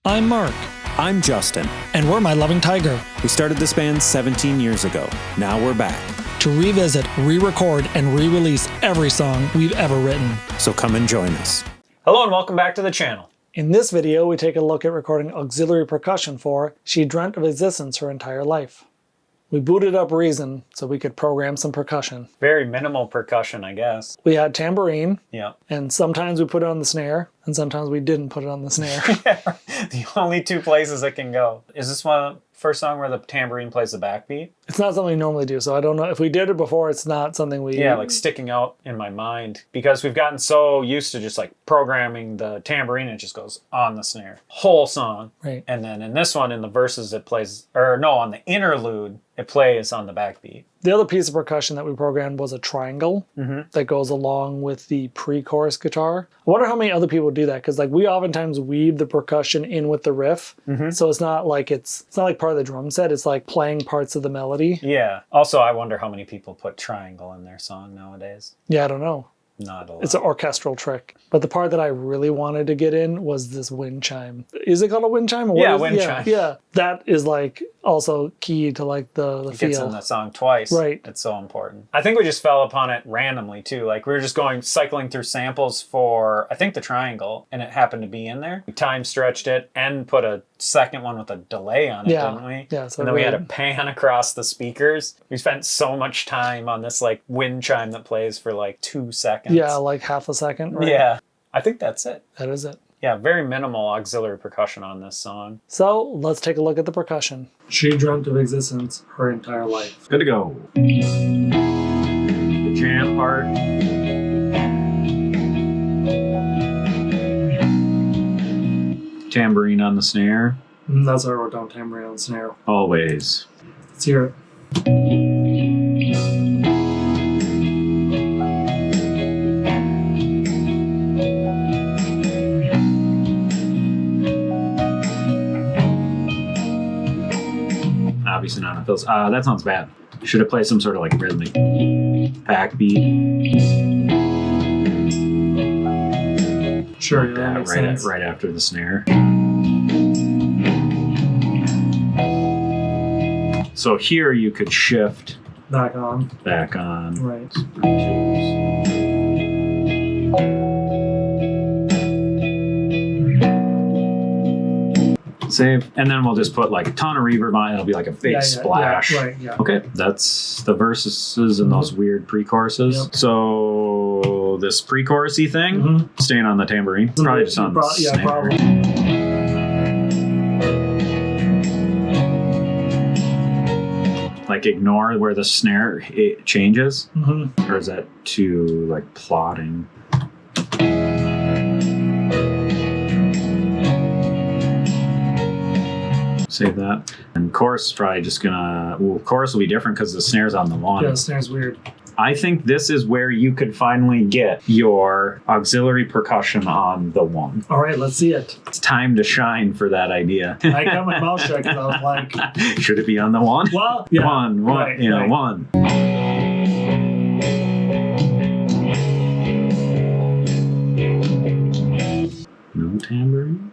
I'm Mark. I'm Justin. And we're My Loving Tiger. We started this band 17 years ago. Now we're back. To revisit, re-record, and re-release every song we've ever written. So come and join us. Hello and welcome back to the channel. In this video, we take a look at recording auxiliary percussion for She Dreamt of Existence Her Entire Life. We booted up Reason so we could program some percussion. Very minimal percussion, I guess. We had tambourine, Yeah. and sometimes we put it on the snare, and sometimes we didn't put it on the snare. The only two places it can go. Is this one first song where the tambourine plays the backbeat? It's not something we normally do, so I don't know. If we did it before, it's not something we... Yeah, like sticking out in my mind. Because we've gotten so used to just like programming the tambourine, it just goes on the snare. Whole song. Right. And then in this one, in the verses, it plays... Or no, on the interlude, it plays on the backbeat. The other piece of percussion that we programmed was a triangle that goes along with the pre-chorus guitar. I wonder how many other people do that, because like we oftentimes weave the percussion in with the riff, so it's not like part of the drum set. It's like playing parts of the melody. Yeah. Also, I wonder how many people put triangle in their song nowadays. Yeah, I don't know. Not a lot. It's an orchestral trick. But the part that I really wanted to get in was this wind chime. Is it called a wind chime? Yeah, wind chime. Yeah, that is like also key to like the it feel. gets in the song twice. Right. It's so important. I think we just fell upon it randomly too. Like we were just cycling through samples for, I think, the triangle, and it happened to be in there. We time stretched it and put a second one with a delay on it, didn't we? Yeah. So and then we had to pan across the speakers. We spent so much time on this like wind chime that plays for like 2 seconds. Yeah, like half a second. Right? Yeah. I think that's it. That is it. Yeah, very minimal auxiliary percussion on this song. So let's take a look at the percussion. She dreamt of existence her entire life. Good to go. The jam part. Tambourine on the snare. That's why I wrote down tambourine on the snare. Always. Let's hear it. Obviously not on fills. That sounds bad. Should have played some sort of like rhythmic backbeat. Sure, Like that that makes sense. right after the snare. So here you could shift Back on. Right. Save, and then we'll just put like a ton of reverb on it. It'll be like a big splash. Yeah, right, yeah. Okay, that's the verses and those weird pre-choruses. Yep. So this pre-chorusy thing, staying on the tambourine, probably just on the snare. Probably. Like ignore where the snare it changes, or is that too like plotting? Save that. And chorus is probably just gonna... Well, chorus will be different because the snare's on the one. Yeah, the snare's weird. I think this is where you could finally get your auxiliary percussion on the one. All right, let's see it. It's time to shine for that idea. I got my mouth shut because I was like... Should it be on the one? Well, yeah. One, right, you know, right. one. No tambourine?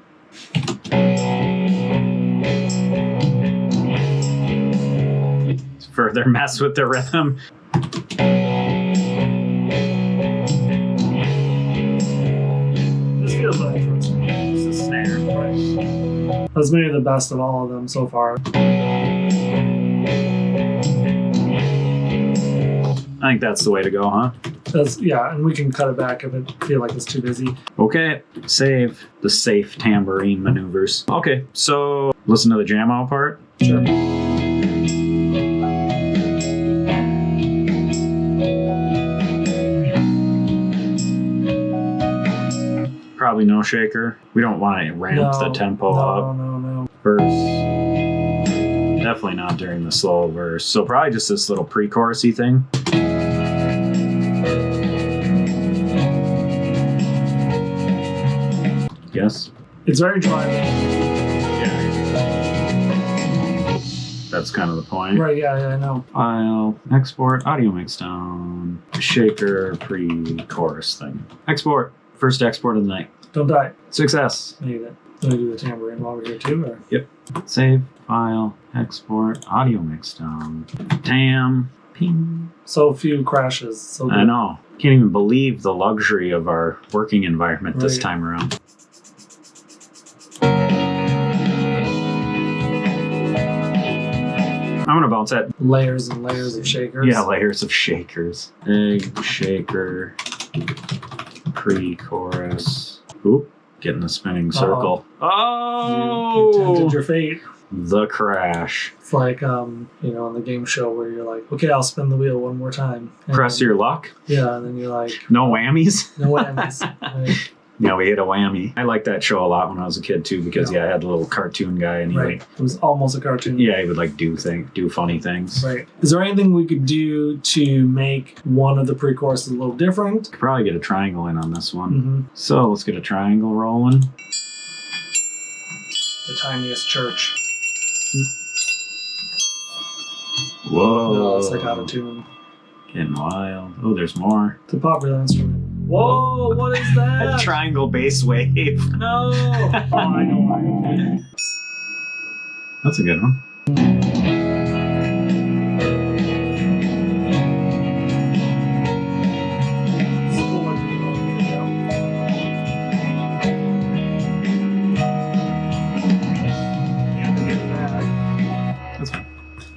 Further mess with the rhythm. This feels like it's It's a snare. right. That's maybe the best of all of them so far. I think that's the way to go, huh? Yeah, and we can cut it back if it feel like it's too busy. Okay, save the safe tambourine maneuvers. Okay, so listen to the jam out part. Sure. Probably no shaker. We don't want to ramp the tempo up. No. Verse. Definitely not during the slow verse. So probably just this little pre-chorusy thing. Yes? It's very dry. Yeah. That's kind of the point. Right, yeah, I know. File, export, audio mix down, shaker, pre-chorus thing. Export. First export of the night. Don't die. Success. Need it. Can I do the tambourine while we're here too? Or? Yep. Save, file, export, audio mix down, tam, ping. So few crashes. So I know. Can't even believe the luxury of our working environment this Right. time around. I'm gonna bounce that. layers and layers of shakers. Yeah, layers of shakers. Egg, shaker, pre-chorus. Oop, getting the spinning circle. You Oh! tempted your fate. The crash. It's like, in the game show where you're like, okay, I'll spin the wheel one more time. And Press your luck. Yeah, and then you're like, No whammies. no whammies. Right. Yeah, we hit a whammy. I liked that show a lot when I was a kid too because I had a little cartoon guy and he Right. It was almost a cartoon. he would like do funny things. Right. Is there anything we could do to make one of the pre-choruses a little different? Could probably get a triangle in on this one. Mm-hmm. So let's get a triangle rolling. The tiniest church. Whoa. No, it's like out of tune. Getting wild. Oh, there's more. It's a popular instrument. Whoa, what is that? A triangle bass wave. No! Oh, I know why. Okay. That's a good one. That's fine.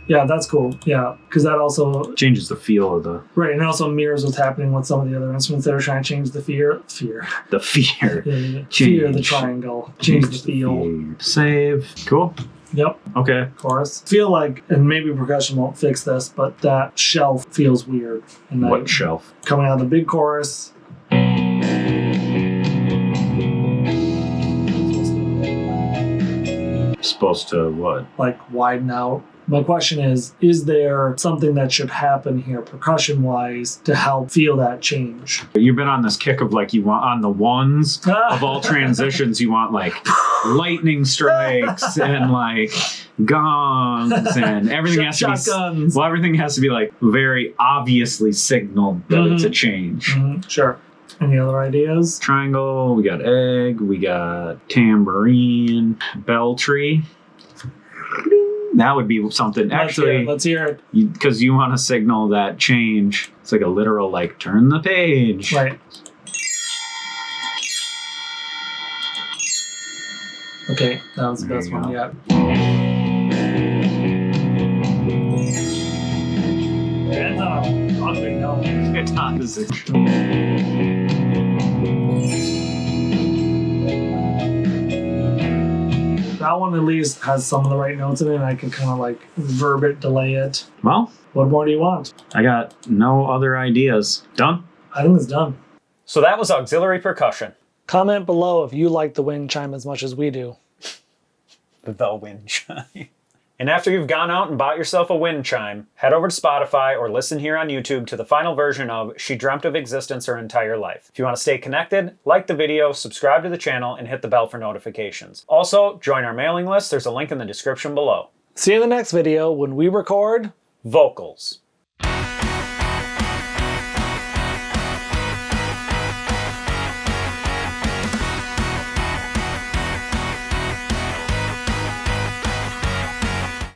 Yeah, that's cool. Yeah, because that also Changes the feel of the and it also mirrors what's happening with some of the other instruments that are trying to change the fear. fear. Yeah, fear the Change. triangle, change the feel. Save. Cool. Yep, Okay. chorus. Feel like, and maybe percussion won't fix this, but that shelf feels weird. And What shelf? coming out of the big chorus. Supposed to what? Like widen out. My question is there something that should happen here percussion wise to help feel that change? You've been on this kick of like you want on the ones of all transitions, you want like lightning strikes and like gongs and everything has to be shotguns. well, everything has to be like very obviously signaled that it's a change. Mhm, sure. Any other ideas? Triangle, we got egg, we got tambourine, bell tree. That would be something. Actually, Let's hear it. because you want to signal that change. It's like a literal like turn the page. Right. Okay, that was the There best you one go. yet. And ugly, no. It's not as That one at least has some of the right notes in it, and I can kind of like verb it, delay it. Well, What more do you want? I got no other ideas. Done? I think it's done. So that was auxiliary percussion. Comment below if you like the wind chime as much as we do. The wind chime. And after you've gone out and bought yourself a wind chime, head over to Spotify or listen here on YouTube to the final version of She Dreamt of Existence Her Entire Life. If you want to stay connected, like the video, subscribe to the channel, and hit the bell for notifications. Also, join our mailing list. There's a link in the description below. See you in the next video when we record Vocals.